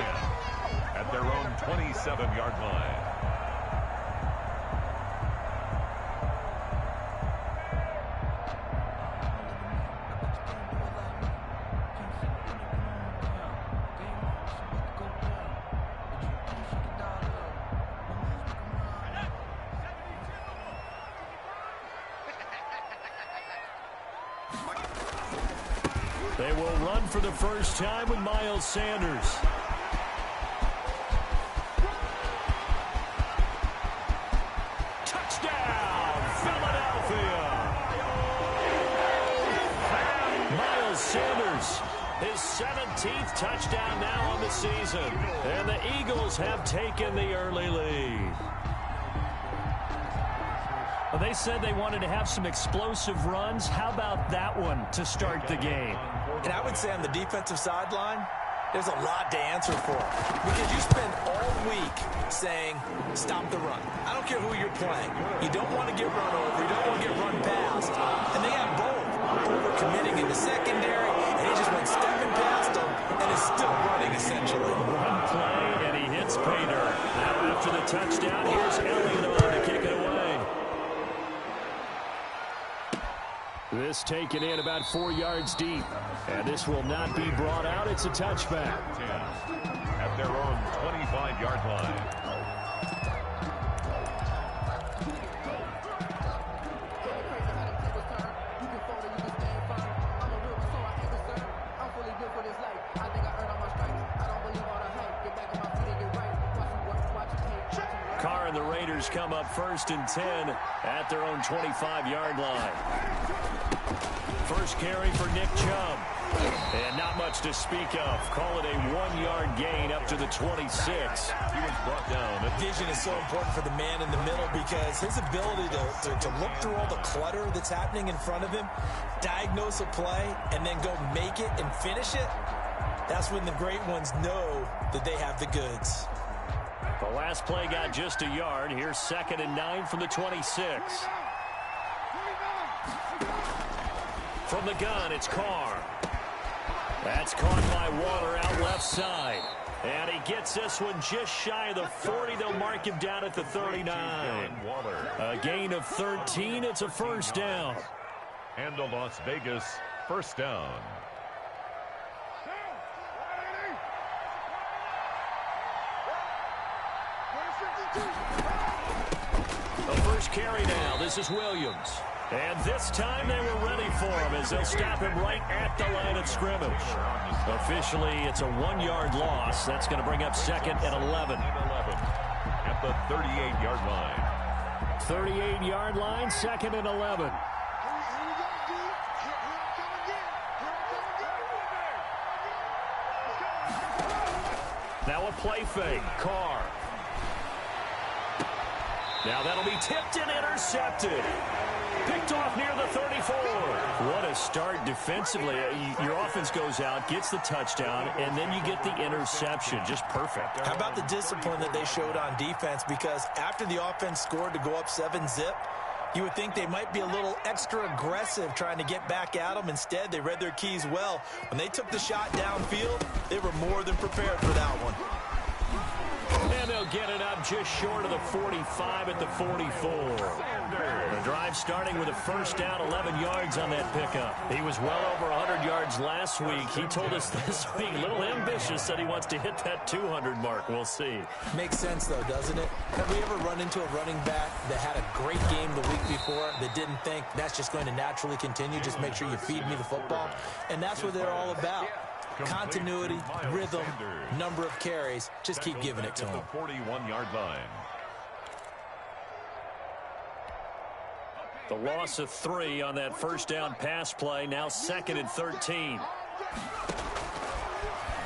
10 at their own 27-yard line. They will run for the first time with Miles Sanders. Touchdown, Philadelphia! Miles Sanders, his 17th touchdown now on the season. And the Eagles have taken the early lead. Well, they said they wanted to have some explosive runs. How about that one to start the game? And I would say on the defensive sideline, there's a lot to answer for. Because you spend all week saying, stop the run. I don't care who you're playing. You don't want to get run over. You don't want to get run past. And they have both. Overcommitting in the secondary, and he just went stepping past them and is still running, essentially. Run play, and he hits Pater. Now after the touchdown, here's Elliott to kick it away. This taken in about 4 yards deep. And this will not be brought out. It's a touchback. 10 at their own 25-yard line. Carr and the Raiders come up 1st and 10 at their own 25-yard line. First carry for Nick Chubb. And not much to speak of. Call it a 1-yard gain up to the 26. He was brought down. Vision is so important for the man in the middle because his ability to look through all the clutter that's happening in front of him, diagnose a play, and then go make it and finish it, that's when the great ones know that they have the goods. The last play got just a yard. Here's 2nd and 9 from the 26. From the gun, it's Carr. That's caught by Waller out left side. And he gets this one just shy of the 40. They'll mark him down at the 39. A gain of 13. It's a first down. And the Las Vegas first down. The first carry now. This is Williams. And this time they were ready for him as they'll stop him right at the line of scrimmage. Officially, it's a 1-yard loss. That's going to bring up 2nd and 11. At the 38-yard line. 38-yard line, 2nd and 11. Now a play fake. Carr. Now that'll be tipped and intercepted. Picked off near the 34. What a start defensively. Your offense goes out, gets the touchdown, and then you get the interception. Just perfect. How about the discipline that they showed on defense? Because after the offense scored to go up 7-zip, you would think they might be a little extra aggressive trying to get back at them. Instead, they read their keys well. When they took the shot downfield, they were more than prepared for that one. And they'll get it up just short of the 45 at the 44. The drive starting with a first down, 11 yards on that pickup. He was well over 100 yards last week. He told us this week, a little ambitious, said he wants to hit that 200 mark. We'll see. Makes sense, though, doesn't it? Have we ever run into a running back that had a great game the week before that didn't think that's just going to naturally continue? Just make sure you feed me the football. And that's what they're all about. Continuity, rhythm, number of carries. Just keep giving it to him. 41-yard line. The loss of 3 on that first down pass play. Now 2nd and 13.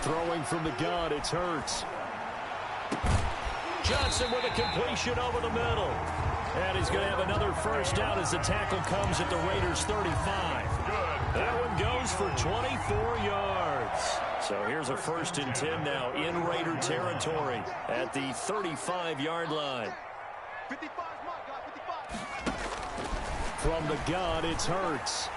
Throwing from the gun, it's Hurts. Johnson with a completion over the middle. And he's going to have another first down as the tackle comes at the Raiders' 35. That one goes for 24 yards. So here's a 1st and 10 now in Raider territory at the 35-yard line. From the gun, it's Hurts.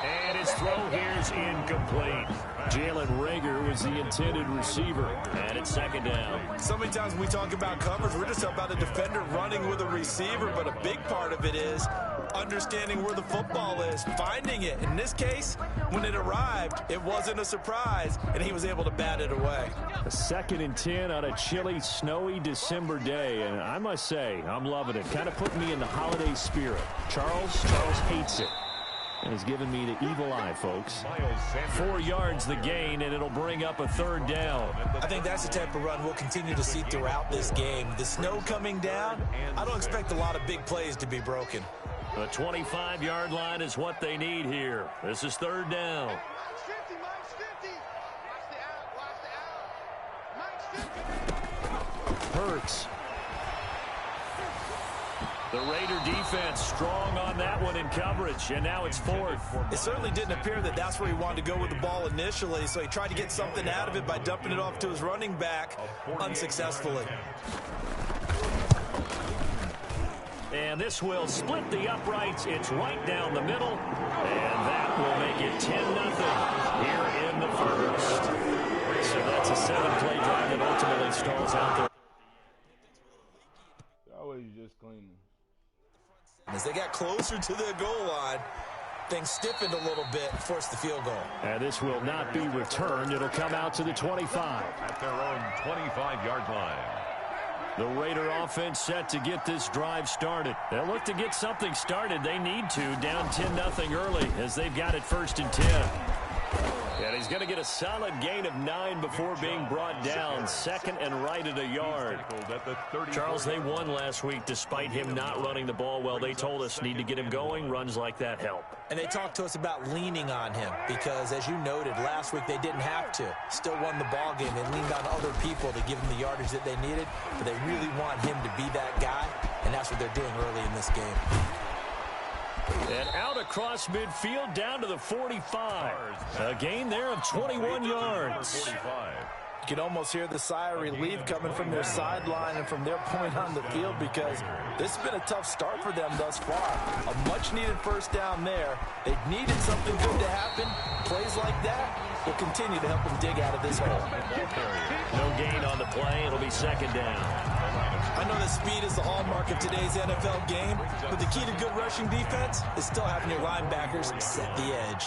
And his throw here is incomplete. Jalen Reagor was the intended receiver. And it's second down. So many times when we talk about coverage, we're just about a defender running with a receiver, but a big part of it is understanding where the football is, finding it. In this case, when it arrived, it wasn't a surprise, and he was able to bat it away. A 2nd and 10 on a chilly, snowy December day, and I must say, I'm loving it. Kind of put me in the holiday spirit. Charles hates it. And he's giving me the evil eye, folks. 4 yards the gain, and it'll bring up a 3rd down. I think that's the type of run we'll continue to see throughout this game. The snow coming down, I don't expect a lot of big plays to be broken. The 25-yard line is what they need here. This is 3rd down. Hurts. The Raider defense strong on that one in coverage, and now it's 4th. It certainly didn't appear that that's where he wanted to go with the ball initially, so he tried to get something out of it by dumping it off to his running back unsuccessfully. And this will split the uprights. It's right down the middle, and that will make it 10-0 here in the 1st. So that's a 7-play drive that ultimately stalls out there. Always just cleaning. As they got closer to the goal line, things stiffened a little bit, forced the field goal. And this will not be returned. It'll come out to the 25. At their own 25-yard line. The Raider offense set to get this drive started. They'll look to get something started. They need to, down 10-0 early as they've got it 1st and 10. And he's going to get a solid gain of 9 before being brought down. 2nd and right at a yard. Charles, they won last week despite him not running the ball well. They told us need to get him going. Runs like that help. And they talked to us about leaning on him because, as you noted, last week they didn't have to. Still won the ball game. They leaned on other people to give them the yardage that they needed. But they really want him to be that guy, and that's what they're doing early in this game. And out across midfield down to the 45. A gain there of 21 yards. You can almost hear the sigh of relief coming from their sideline and from their point on the field because this has been a tough start for them thus far. A much-needed 1st down there. They needed something good to happen. Plays like that will continue to help them dig out of this hole. No gain on the play. It'll be 2nd down. I know that speed is the hallmark of today's NFL game, but the key to good rushing defense is still having your linebackers set the edge.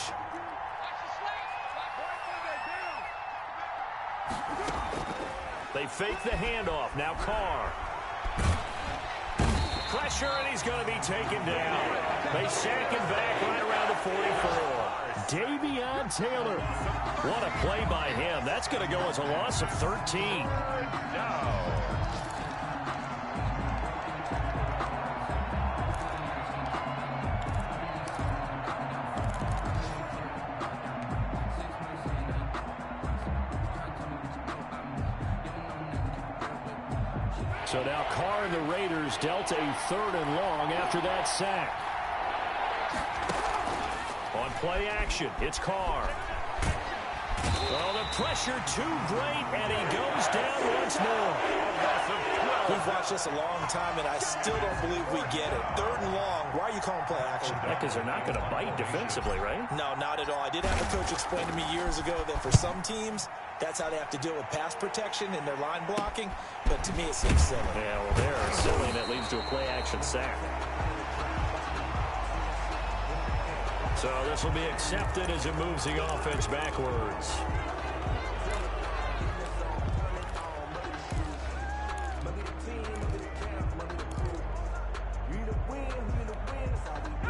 They fake the handoff. Now Carr. Pressure, and he's going to be taken down. They sack him back right around the 44. Davion Taylor. What a play by him. That's going to go as a loss of 13. So now Carr and the Raiders dealt a 3rd and long after that sack. On play action, it's Carr. Well, the pressure too great, and he goes down once more. We've watched this a long time, and I still don't believe we get it. 3rd and long, why are you calling play action? Because they're not going to bite defensively, right? No, not at all. I did have a coach explain to me years ago that for some teams, that's how they have to deal with pass protection and their line blocking, but to me it seems silly. Yeah, well, they're silly, and that leads to a play action sack. So this will be accepted as it moves the offense backwards.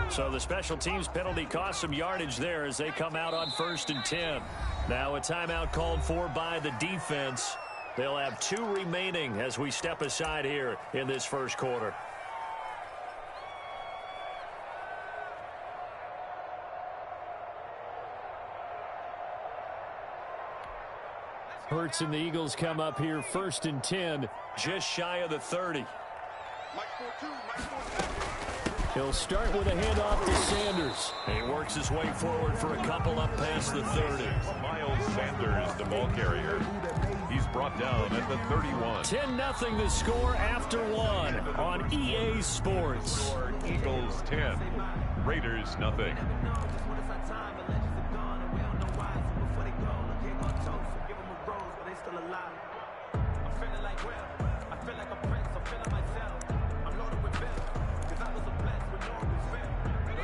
So the special teams penalty cost some yardage there as they come out on 1st and 10. Now a timeout called for by the defense. They'll have 2 remaining as we step aside here in this 1st quarter. Hurts and the Eagles come up here 1st and 10, just shy of the 30. He'll start with a handoff to Sanders. He works his way forward for a couple up past the 30. Miles Sanders, the ball carrier. He's brought down at the 31. 10-0 the score after 1 on EA Sports. Eagles 10, Raiders nothing.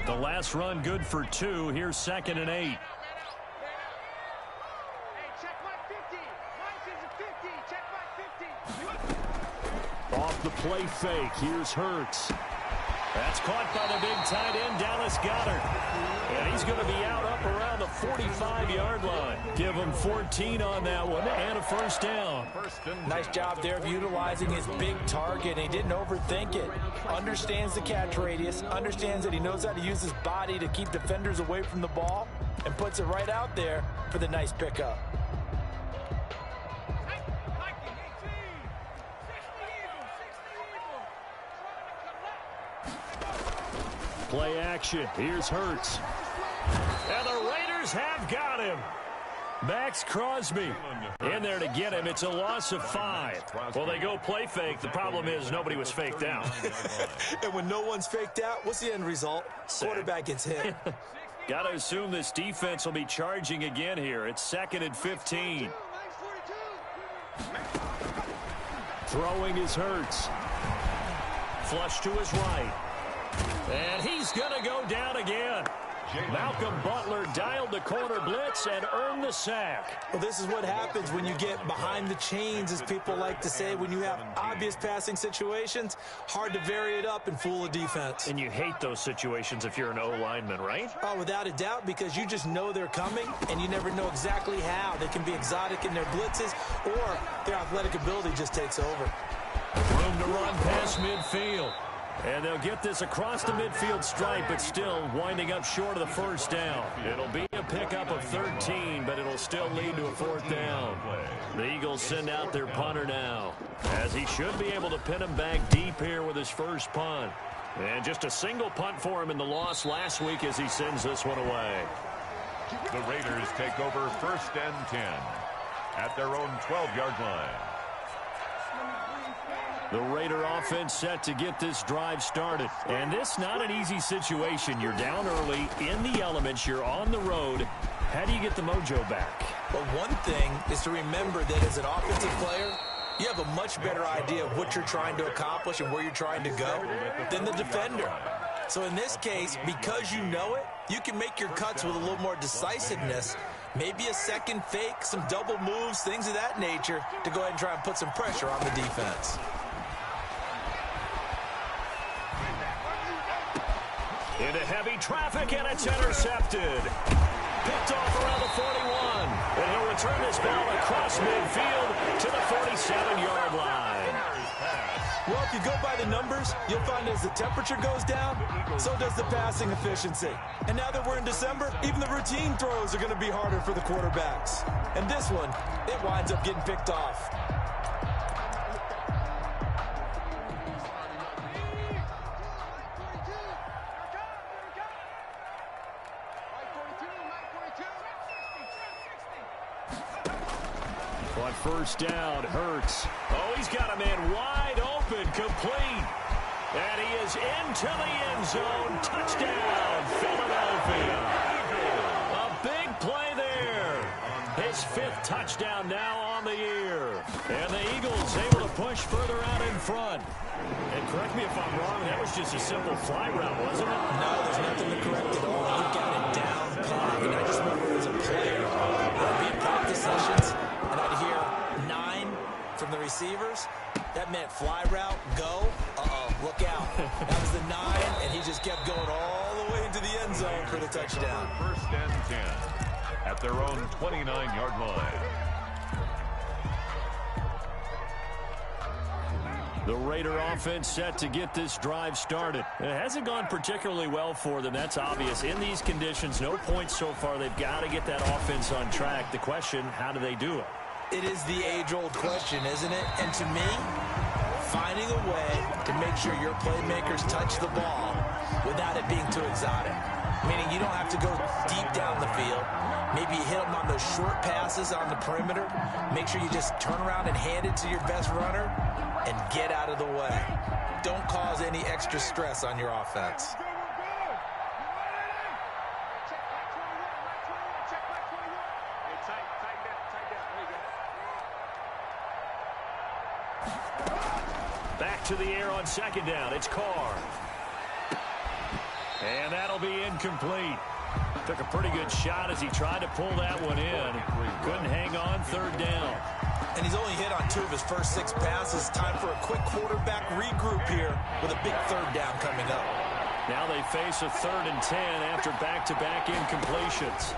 The last run good for 2. Here's 2nd and 8. Off the play fake. Here's Hurts. That's caught by the big tight end, Dallas Goedert. And he's going to be out up around the 45-yard line. Give him 14 on that one and a first down. Nice job there of utilizing his big target. He didn't overthink it. Understands the catch radius. Understands that he knows how to use his body to keep defenders away from the ball. And puts it right out there for the nice pickup. Play action. Here's Hurts. And the Raiders have got him. Max Crosby in there to get him. It's a loss of 5. Well, they go play fake. The problem is nobody was faked out. And when no one's faked out, what's the end result? Quarterback gets hit. Got to assume this defense will be charging again here. It's 2nd and 15. Throwing is Hurts. Flush to his right. And he's going to go down again. Malcolm Butler dialed the corner blitz and earned the sack. Well, this is what happens when you get behind the chains, as people like to say. When you have obvious passing situations, hard to vary it up and fool a defense. And you hate those situations if you're an O-lineman, right? Oh, without a doubt, because you just know they're coming, and you never know exactly how. They can be exotic in their blitzes, or their athletic ability just takes over. Room to run past midfield. And they'll get this across the midfield stripe, but still winding up short of the first down. It'll be a pickup of 13, but it'll still lead to a 4th down. The Eagles send out their punter now, as he should be able to pin him back deep here with his first punt. And just a single punt for him in the loss last week as he sends this one away. The Raiders take over 1st and 10 at their own 12-yard line. The Raider offense set to get this drive started. And this not an easy situation. You're down early, in the elements, you're on the road. How do you get the mojo back? Well, one thing is to remember that as an offensive player, you have a much better idea of what you're trying to accomplish and where you're trying to go than the defender. So in this case, because you know it, you can make your cuts with a little more decisiveness. Maybe a second fake, some double moves, things of that nature, to go ahead and try and put some pressure on the defense. Into heavy traffic, and it's intercepted. Picked off around the 41. And he'll return this ball across midfield to the 47-yard line. Well, if you go by the numbers, you'll find as the temperature goes down, so does the passing efficiency. And now that we're in December, even the routine throws are going to be harder for the quarterbacks. And this one, it winds up getting picked off. On first down, Hurts. Oh, he's got a man wide open, complete. And he is into the end zone. Touchdown, Philadelphia. A big play there. His 5th touchdown now on the year. And the Eagles able to push further out in front. And correct me if I'm wrong, that was just a simple fly route, wasn't it? No, there's nothing to correct at all. He got it down, caught. And I just remember as a player, I'd be in practice sessions, and I'd hear 9 from the receivers. That meant fly route, go. Look out. That was the 9, and he just kept going all the way into the end zone for the touchdown. 1st and 10 at their own 29-yard line. The Raider offense set to get this drive started. It hasn't gone particularly well for them. That's obvious. In these conditions, no points so far. They've got to get that offense on track. The question, how do they do it? It is the age-old question, isn't it? And to me, finding a way to make sure your playmakers touch the ball without it being too exotic. Meaning you don't have to go deep down the field. Maybe you hit them on those short passes on the perimeter. Make sure you just turn around and hand it to your best runner and get out of the way. Don't cause any extra stress on your offense. Back to the air on second down. It's Carr. And that'll be incomplete. Took a pretty good shot as he tried to pull that one in. Couldn't hang on, third down. And he's only hit on 2 of his first 6 passes. Time for a quick quarterback regroup here with a big third down coming up. Now they face a 3rd and 10 after back-to-back incompletions.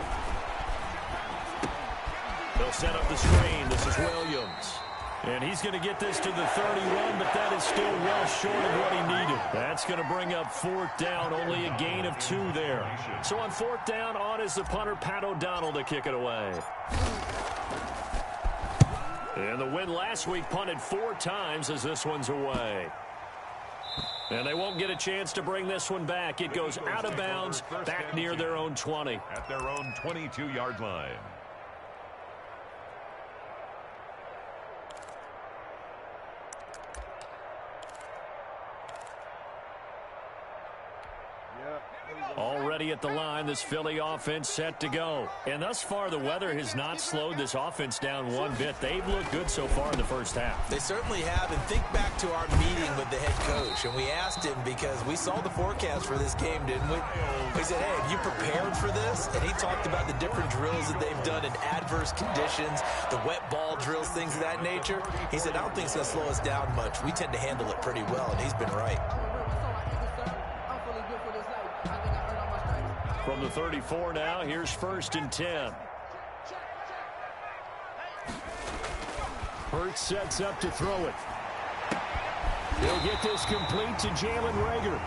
They'll set up the screen. This is Williams. And he's going to get this to the 31, but that is still well short of what he needed. That's going to bring up 4th down, only a gain of 2 there. So on 4th down, on is the punter, Pat O'Donnell, to kick it away. And the win last week punted 4 times as this one's away. And they won't get a chance to bring this one back. It goes out of bounds, back near their own 20. At their own 22-yard line. Already at the line, this Philly offense set to go. And thus far, the weather has not slowed this offense down one bit. They've looked good so far in the first half. They certainly have. And think back to our meeting with the head coach. And we asked him because we saw the forecast for this game, didn't we? We said, hey, have you prepared for this? And he talked about the different drills that they've done in adverse conditions, the wet ball drills, things of that nature. He said, I don't think it's going to slow us down much. We tend to handle it pretty well, and he's been right. From the 34 now, here's 1st and 10. Hurts sets up to throw it. He'll get this complete to Jalen Reagor.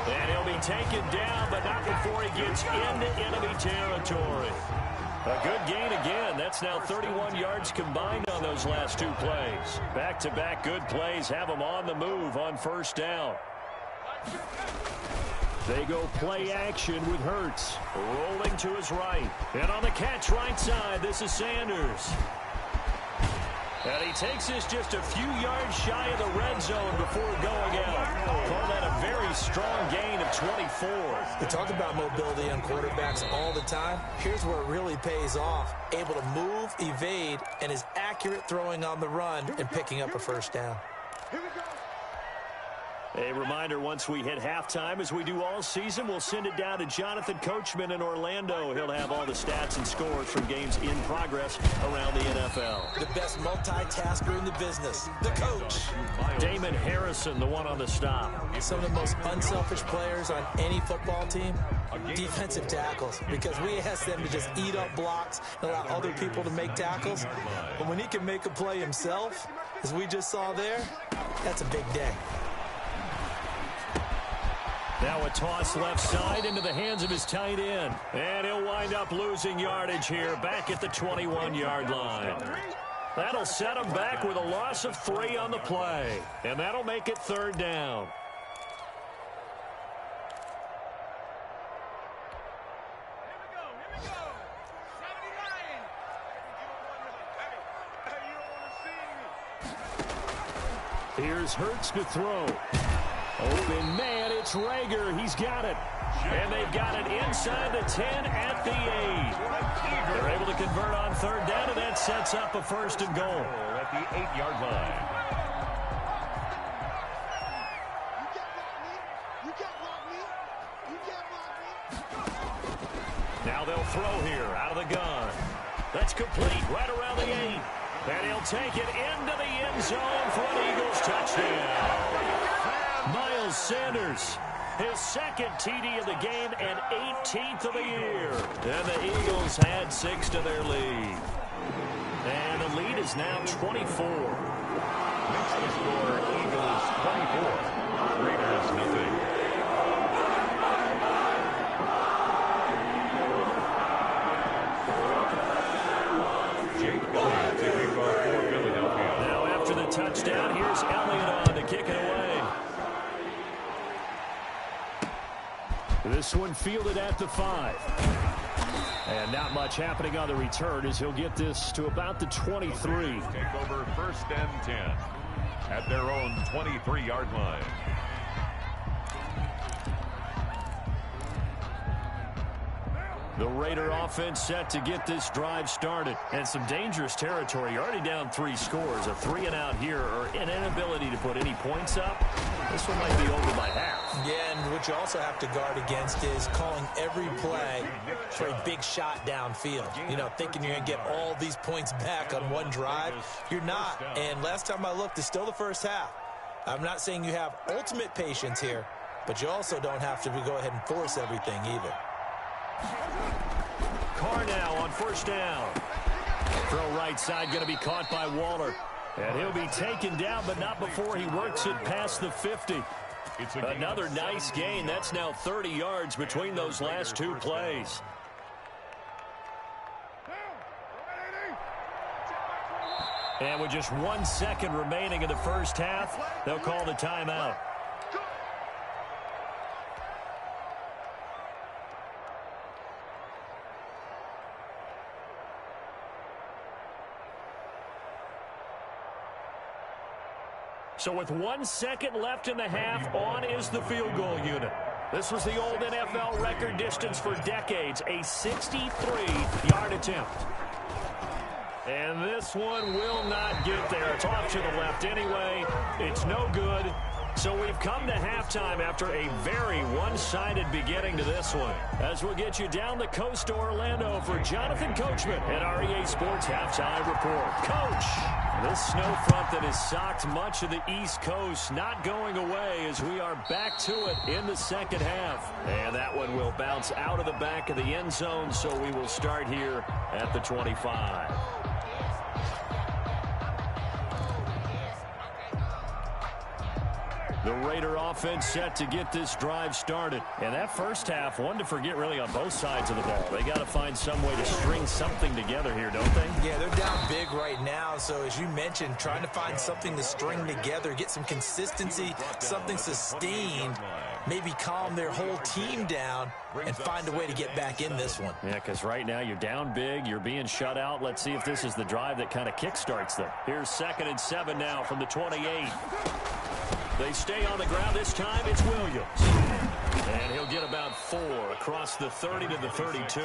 And he'll be taken down, but not before he gets into enemy territory. A good gain again. That's now 31 yards combined on those last 2 plays. Back-to-back good plays have them on the move on 1st down. They go play action with Hurts. Rolling to his right. And on the catch right side, this is Sanders. And he takes this just a few yards shy of the red zone before going out. Call that a very strong gain of 24. We talk about mobility on quarterbacks all the time. Here's where it really pays off. Able to move, evade, and is accurate throwing on the run and picking up a 1st down. Here we go. A reminder, once we hit halftime, as we do all season, we'll send it down to Jonathan Coachman in Orlando. He'll have all the stats and scores from games in progress around the NFL. The best multitasker in the business, the coach. Damon Harrison, the one on the stop. Some of the most unselfish players on any football team, defensive tackles, because we ask them to just eat up blocks and allow other people to make tackles. But when he can make a play himself, as we just saw there, that's a big day. Now a toss left side into the hands of his tight end. And he'll wind up losing yardage here back at the 21-yard line. That'll set him back with a loss of 3 on the play. And that'll make it 3rd down. Here's Hurts to throw. Open man, it's Reagor. He's got it. And they've got it inside the 10 at the 8. They're able to convert on 3rd down, and that sets up a 1st and goal. At the 8-yard line. Now they'll throw here out of the gun. That's complete right around the 8. And he'll take it into the end zone for an Eagles touchdown. Miles Sanders, his 2nd TD of the game and 18th of the year. And the Eagles had 6 to their lead. And the lead is now 24. Makes the score Eagles 24. Raiders nothing. Now after the touchdown, here's Elliott on to kick it away. This one fielded at the 5. And not much happening on the return as he'll get this to about the 23. Take over 1st and 10 at their own 23-yard line. The Raider offense set to get this drive started. And some dangerous territory. You're already down 3 scores. A 3-and-out here or an inability to put any points up. This one might be over by half. Yeah, and what you also have to guard against is calling every play for a big shot downfield. You know, thinking you're going to get all these points back on one drive. You're not. And last time I looked, it's still the first half. I'm not saying you have ultimate patience here, but you also don't have to go ahead and force everything either. Carr now on first down. Throw right side going to be caught by Waller. And he'll be taken down, but not before he works it past the 50. Another nice gain. That's now 30 yards between those last 2 plays. And with just 1 second remaining in the first half, they'll call the timeout. So with 1 second left in the half, on is the field goal unit. This was the old NFL record distance for decades, a 63-yard attempt. And this one will not get there. It's off to the left anyway. It's no good. So we've come to halftime after a very one-sided beginning to this one. As we'll get you down the coast to Orlando for Jonathan Coachman at our EA Sports Halftime Report. Coach, this snow front that has socked much of the East Coast not going away as we are back to it in the second half. And that one will bounce out of the back of the end zone, so we will start here at the 25. The Raider offense set to get this drive started. And that first half, one to forget really on both sides of the ball. They got to find some way to string something together here, don't they? Yeah, they're down big right now. So as you mentioned, trying to find something to string together, get some consistency, something sustained, maybe calm their whole team down and find a way to get back in this one. Yeah, because right now you're down big, you're being shut out. Let's see if this is the drive that kind of kickstarts them. Here's 2nd and 7 now from the 28. They stay on the ground. This time it's Williams. And he'll get about 4 across the 30 to the 32.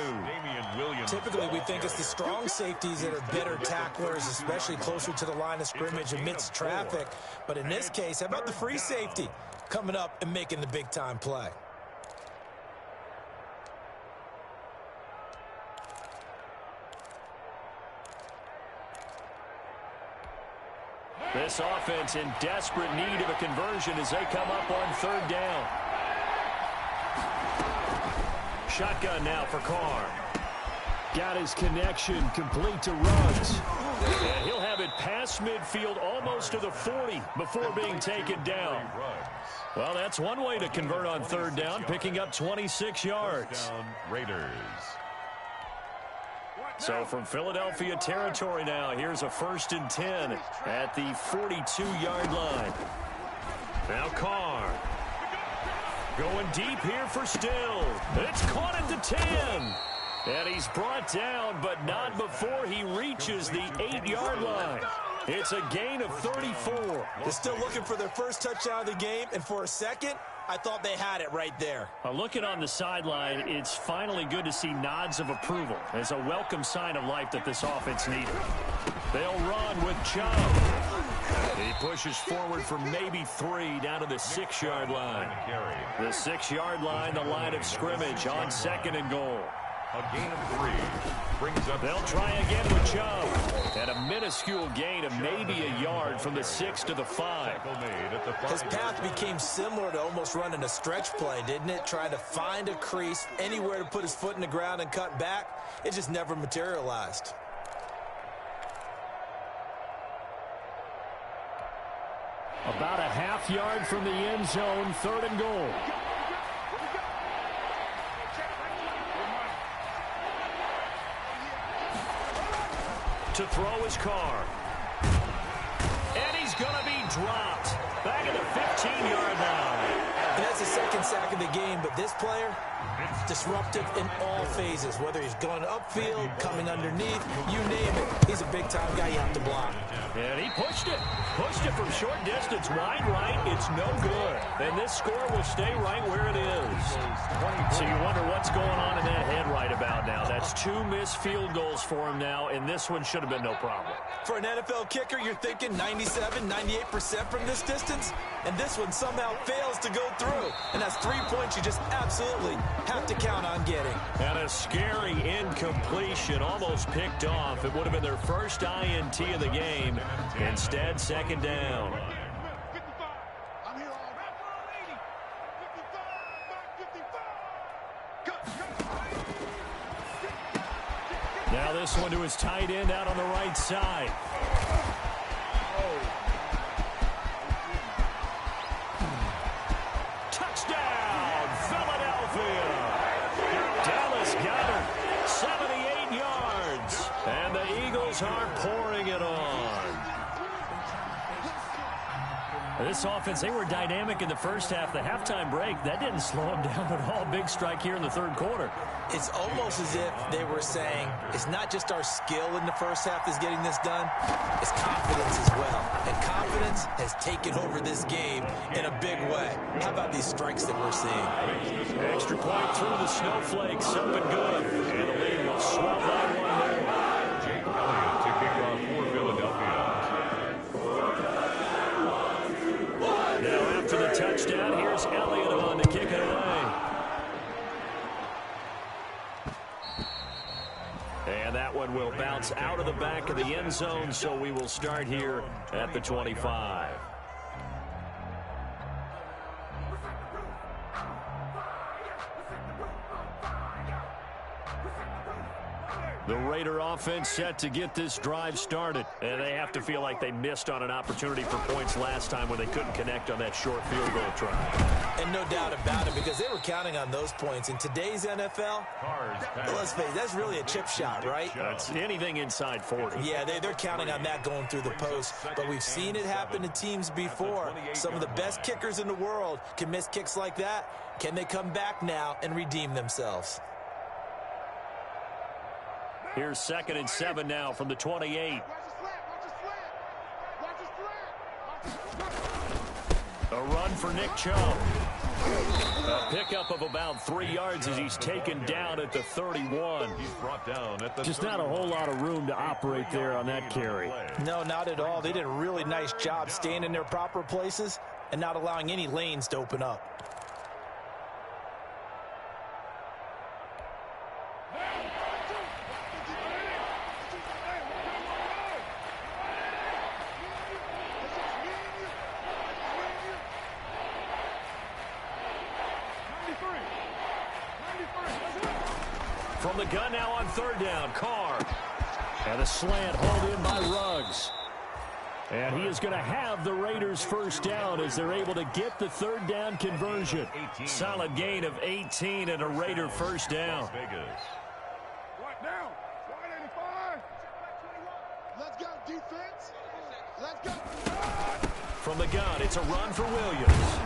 Typically, we think it's the strong safeties that are better tacklers, especially closer to the line of scrimmage amidst traffic. But in this case, how about the free safety coming up and making the big-time play? This offense in desperate need of a conversion as they come up on 3rd down. Shotgun now for Carr. Got his connection complete to Ruggs. And he'll have it past midfield almost to the 40 before being taken down. Well, that's one way to convert on 3rd down, picking up 26 yards. Raiders. So from Philadelphia territory now, here's a 1st and 10 at the 42-yard line. Now Carr. Going deep here for Still. It's caught at the 10. And he's brought down, but not before he reaches the 8-yard line. It's a gain of 34. They're still looking for their first touchdown of the game, and for a second, I thought they had it right there. Looking on the sideline, it's finally good to see nods of approval. It's a welcome sign of life that this offense needed. They'll run with Chubb. He pushes forward for maybe 3 down to the 6-yard line. The 6-yard line, the line of scrimmage on 2nd and goal. A gain of 3 brings up. They'll try again with Chubb. And a minuscule gain of maybe a yard from the 6 to the 5. His path became similar to almost running a stretch play, didn't it? Trying to find a crease, anywhere to put his foot in the ground and cut back. It just never materialized. About a half yard from the end zone, 3rd and goal. To throw his Carr. And he's going to be dropped. Back at the 15-yard line. And That's the second sack of the game, but this player, disruptive in all phases, whether he's going upfield, coming underneath, you name it. He's a big-time guy you have to block. And he pushed it from short distance, wide right. It's no good. And this score will stay right where it is. So you wonder what's going on in that head right about now. That's 2 missed field goals for him now, and this one should have been no problem. For an NFL kicker, you're thinking 97, 98% from this distance, and this one somehow fails to go through. And that's 3 points you just absolutely have to count on getting. And a scary incompletion, almost picked off. It would have been their first INT of the game. Instead, second down. Now this one to his tight end out on the right side. Touchdown, Philadelphia. Dallas got her, 78 yards. And the Eagles are pouring it on. This offense, they were dynamic in the first half. The halftime break, that didn't slow them down at all. Big strike here in the third quarter. It's almost as if they were saying, it's not just our skill in the first half that's getting this done, it's confidence as well. And confidence has taken over this game in a big way. How about these strikes that we're seeing? Extra point through the snowflakes, up and good. And the lead will swell by one there. Jake Elliott to kick off for Philadelphia. Now after the touchdown, here's Elliott on to kick it away. And that one will bounce out of the back of the end zone, so we will start here at the 25. The Raider offense set to get this drive started. And they have to feel like they missed on an opportunity for points last time when they couldn't connect on that short field goal try. And no doubt about it, because they were counting on those points. In today's NFL, let's face it, that's really a chip shot, right? It's anything inside 40. Yeah, they're counting on that going through the post. But we've seen it happen to teams before. Some of the best kickers in the world can miss kicks like that. Can they come back now and redeem themselves? Here's 2nd and 7 now from the 28. A run for Nick Chubb. A pickup of about 3 yards as he's taken down at the 31. He's brought down at the Just not a whole lot of room to operate there on that carry. No, not at all. They did a really nice job staying in their proper places and not allowing any lanes to open up. From the gun now on 3rd down, Carr. And a slant hauled in by Ruggs. And he is going to have the Raiders first down as they're able to get the 3rd down conversion. Solid gain of 18 and a Raider first down. Right now, 185. Let's go, defense. Let's go. From the gun, it's a run for Williams.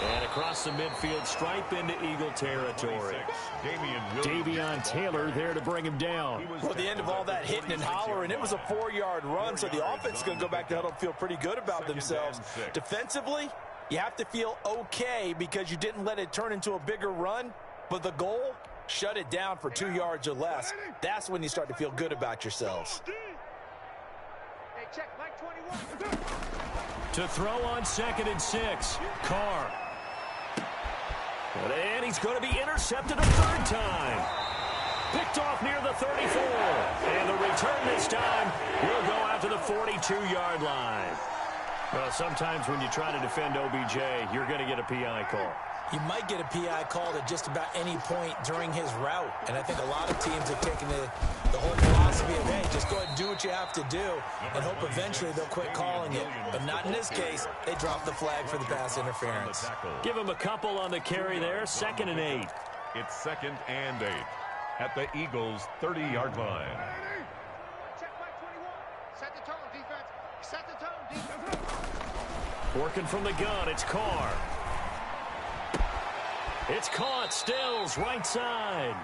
And across the midfield stripe into Eagle territory. Davion Taylor there to bring him down. Well, the end of all that hitting and hollering, it was a 4-yard run, so the offense is going to go back to huddle and feel pretty good about themselves. Defensively, you have to feel okay because you didn't let it turn into a bigger run, but the goal, shut it down for 2 yards or less. That's when you start to feel good about yourselves. Hey, check, Mike 21. To throw on 2nd and 6, Carr. And he's going to be intercepted a 3rd time. Picked off near the 34. And the return this time will go out to the 42-yard line. Well, sometimes when you try to defend OBJ, you're going to get a PI call. You might get a PI called at just about any point during his route. And I think a lot of teams have taken the whole philosophy of, hey, just go ahead and do what you have to do and hope eventually they'll quit calling it. But not in this case. They dropped the flag for the pass interference. Give him a couple on the carry there. 2nd and 8. It's 2nd and 8 at the Eagles' 30-yard line. Check, Mike 21. Set the tone, defense. Set the tone, defense. Working from the gun, it's Carr. It's caught. Stills, right side.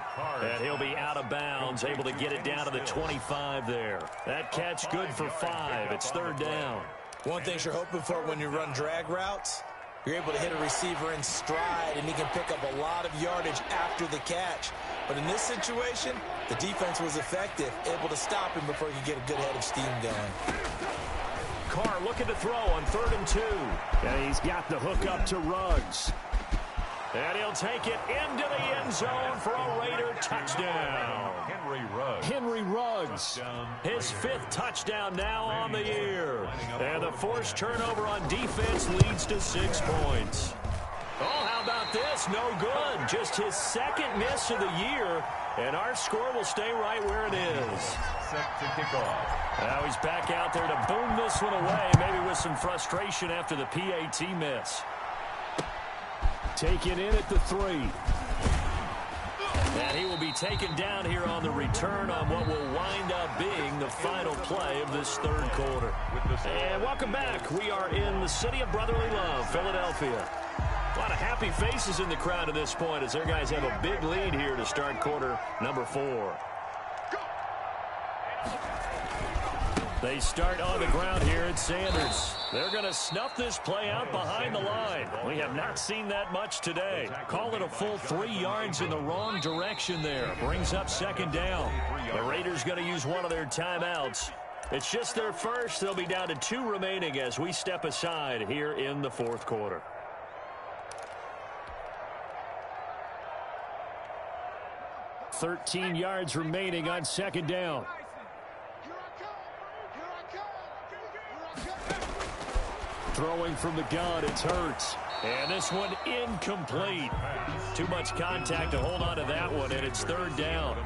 And he'll be out of bounds, able to get it down to the 25 there. That catch good for 5. It's third down. One thing you're hoping for when you run drag routes, you're able to hit a receiver in stride, and he can pick up a lot of yardage after the catch. But in this situation, the defense was effective, able to stop him before he could get a good head of steam going. Carr looking to throw on 3rd and 2. And he's got the hook up to Ruggs. And he'll take it into the end zone for a Raider touchdown. Henry Ruggs, his 5th touchdown now on the year. And the forced turnover on defense leads to 6 points. Oh, how about this? No good. Just his 2nd miss of the year. And our score will stay right where it is. Set to kick off. Now he's back out there to boom this one away, maybe with some frustration after the PAT miss. Taken in at the 3. And he will be taken down here on the return on what will wind up being the final play of this 3rd quarter. And welcome back. We are in the city of brotherly love, Philadelphia. A lot of happy faces in the crowd at this point as their guys have a big lead here to start quarter number 4. They start on the ground here at Sanders. They're going to snuff this play out behind the line. We have not seen that much today. Call it a full 3 yards in the wrong direction there. Brings up 2nd down. The Raiders going to use one of their timeouts. It's just their first. They'll be down to 2 remaining as we step aside here in the 4th quarter. $13 yards remaining on 2nd down. Throwing from the gun, it's Hurts. And this one incomplete. Too much contact to hold on to that one, and it's 3rd down.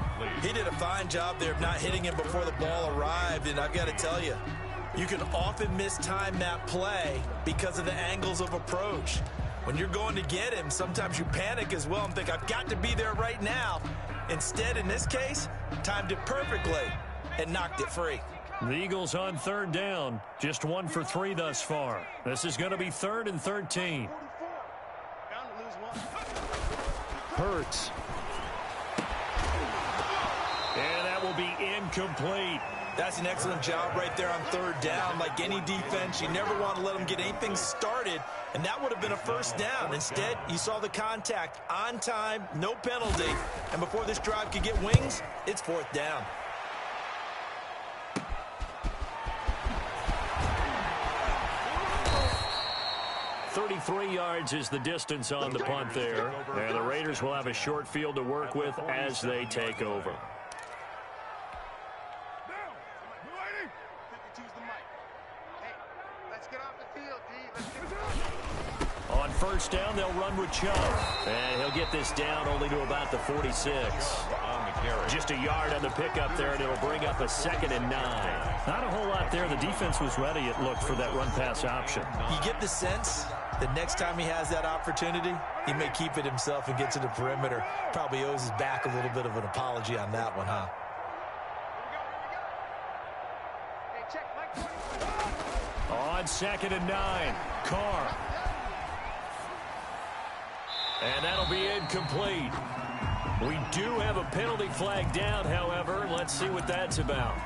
He did a fine job there of not hitting him before the ball arrived, and I've got to tell you, you can often mistime that play because of the angles of approach. When you're going to get him, sometimes you panic as well and think, I've got to be there right now. Instead, in this case, timed it perfectly and knocked it free. The Eagles on 3rd down. Just 1 for 3 thus far. This is going to be 3rd and 13. Hurts. And that will be incomplete. That's an excellent job right there on 3rd down. Like any defense, you never want to let them get anything started, and that would have been a 1st down. Instead, you saw the contact on time, no penalty, and before this drive could get wings, it's 4th down. 33 yards is the distance on the punt there. And the Raiders will have a short field to work with as they take over. On 1st down, they'll run with Chubb. And he'll get this down only to about the 46. Just a yard on the pickup there, and it'll bring up a 2nd and 9. Not a whole lot there. The defense was ready, it looked, for that run-pass option. You get the sense that next time he has that opportunity, he may keep it himself and get to the perimeter. Probably owes his back a little bit of an apology on that one, huh? On 2nd and 9, Carr. And that'll be incomplete. We do have a penalty flag down, however. Let's see what that's about.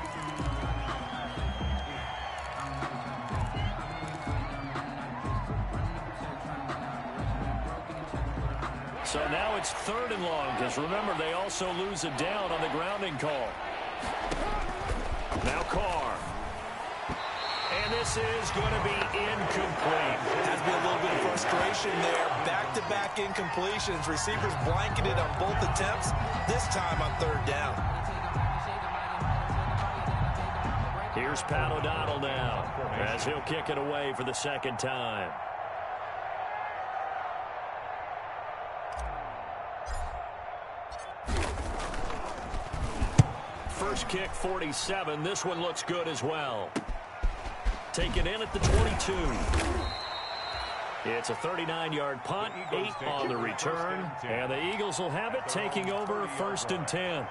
So now it's 3rd and long, because remember, they also lose a down on the grounding call. Now Carr. And this is going to be incomplete. Has to be a little bit of frustration there. Back-to-back incompletions. Receivers blanketed on both attempts, this time on 3rd down. Here's Pat O'Donnell now, as he'll kick it away for the 2nd time. First kick, 47. This one looks good as well. Taken in at the 22. It's a 39-yard punt, 8 on the return, and the Eagles will have it, taking over 1st and 10.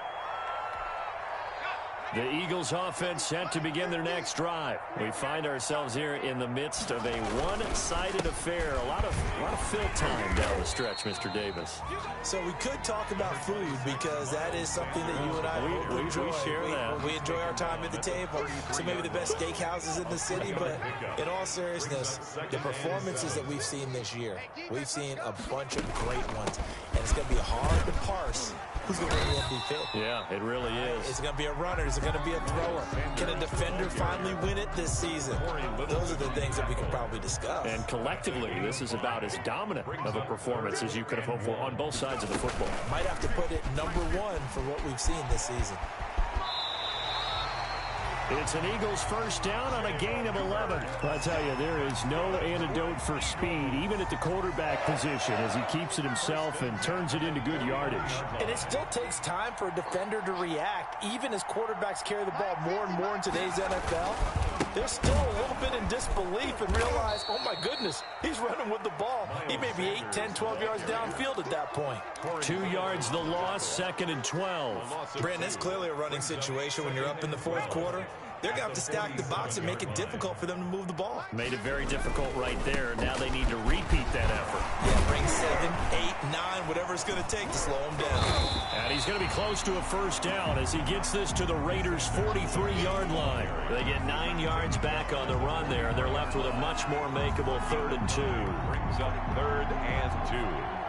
The Eagles offense set to begin their next drive. We find ourselves here in the midst of a one-sided affair. A lot of fill time down the stretch, Mr. Davis. So we could talk about food because that is something that you and I enjoy. We share that. We enjoy our time at the table. So maybe the best steakhouses in the city, but in all seriousness, the performances that we've seen this year, we've seen a bunch of great ones. And it's going to be hard to parse who's going to win the MVP. Yeah, it really is. Is it going to be a runner? Is it going to be a thrower? Can a defender finally win it this season? Those are the things that we could probably discuss. And collectively, this is about as dominant of a performance as you could have hoped for on both sides of the football. Might have to put it number one for what we've seen this season. It's an Eagles first down on a gain of 11. I tell you, there is no antidote for speed, even at the quarterback position, as he keeps it himself and turns it into good yardage. And it still takes time for a defender to react, even as quarterbacks carry the ball more and more in today's NFL. They're still a little bit in disbelief and realize, oh my goodness, he's running with the ball. He may be 8, 10, 12 yards downfield at that point. 2 yards the loss, 2nd and 12. Brandon, it's clearly a running situation when you're up in the fourth quarter. They're going to have to stack the box and make it difficult for them to move the ball. Made it very difficult right there. Now they need to repeat that effort. Yeah, bring 7, 8, 9, whatever it's going to take to slow him down. And he's going to be close to a first down as he gets this to the Raiders' 43-yard line. They get 9 yards back on the run there. They're left with a much more makeable 3rd and 2. Brings up 3rd and 2.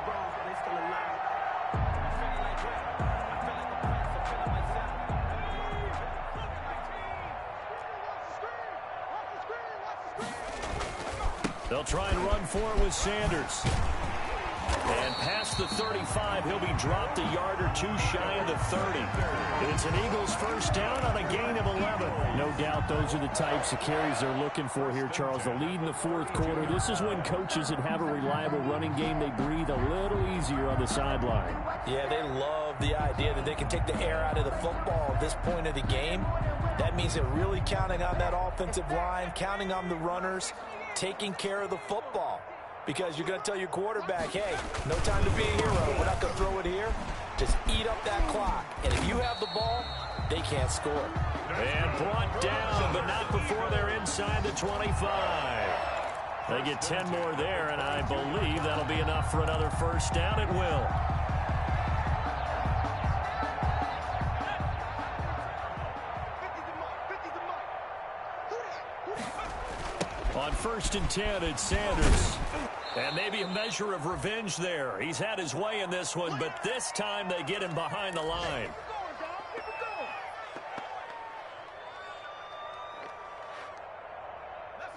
They'll try and run for it with Sanders. And past the 35, he'll be dropped a yard or two shy of the 30. It's an Eagles first down on a gain of 11. No doubt those are the types of carries they're looking for here, Charles. The lead in the fourth quarter. This is when coaches that have a reliable running game, they breathe a little easier on the sideline. Yeah, they love the idea that they can take the air out of the football at this point of the game. That means they're really counting on that offensive line, counting on the runners, taking care of the football. Because you're going to tell your quarterback, hey, no time to be a hero. We're not going to throw it here. Just eat up that clock. And if you have the ball, they can't score. And brought down, but not before they're inside the 25. They get 10 more there, and I believe that'll be enough for another first down. It will. On 1st and 10, it's Sanders. And maybe a measure of revenge there. He's had his way in this one, but this time they get him behind the line.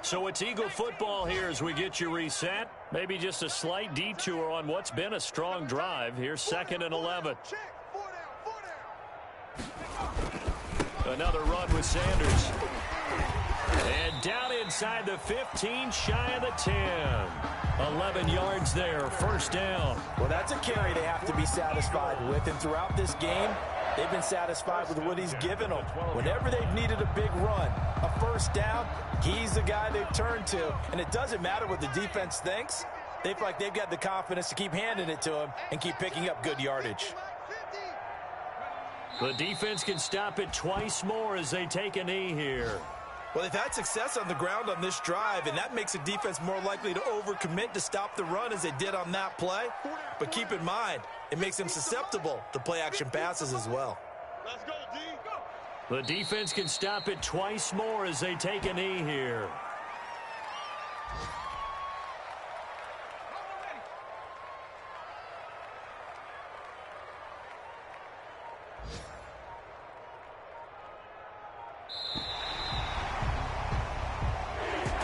So it's Eagle football here as we get you reset. Maybe just a slight detour on what's been a strong drive. Here's 2nd and 11. Another run with Sanders. And down inside the 15, shy of the 10. 11 yards there, first down. Well, that's a carry they have to be satisfied with. And throughout this game, they've been satisfied with what he's given them. Whenever they've needed a big run, a first down, he's the guy they've turned to. And it doesn't matter what the defense thinks. They feel like they've got the confidence to keep handing it to him and keep picking up good yardage. The defense can stop it twice more as they take a knee here. Well, they've had success on the ground on this drive, and that makes the defense more likely to overcommit to stop the run as they did on that play. But keep in mind, it makes them susceptible to play-action passes as well. Let's go, D. The defense can stop it twice more as they take a knee here.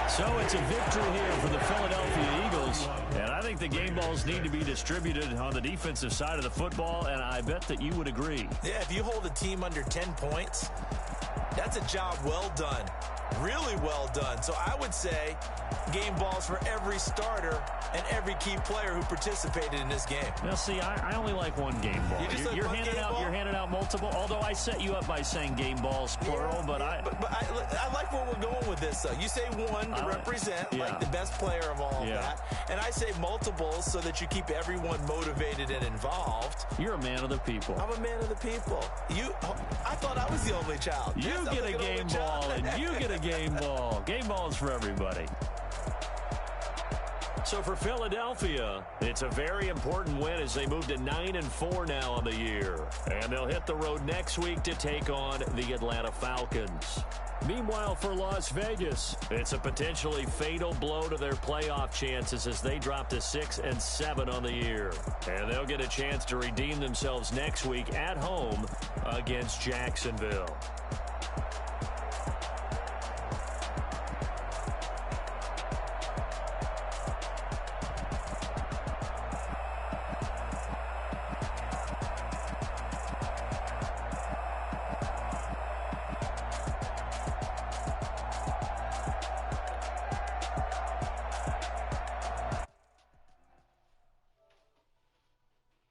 So it's a victory here for the Philadelphia Eagles. And I think the game balls need to be distributed on the defensive side of the football, and I bet that you would agree. Yeah, if you hold a team under 10 points, That's a job well done. Really well done. So I would say game balls for every starter and every key player who participated in this game. Now, see, I only like one game ball. You're handing out multiple. Although I set you up by saying game balls plural, yeah, but I like where we're going with this. You say one to represent like the best player of all of that, and I say multiples so that you keep everyone motivated and involved. You're a man of the people. I'm a man of the people. I thought I was the only child. You get a game ball, and you get a game ball. Game balls for everybody. So for Philadelphia, it's a very important win as they move to 9-4 now on the year. And they'll hit the road next week to take on the Atlanta Falcons. Meanwhile, for Las Vegas, it's a potentially fatal blow to their playoff chances as they drop to 6-7 on the year. And they'll get a chance to redeem themselves next week at home against Jacksonville.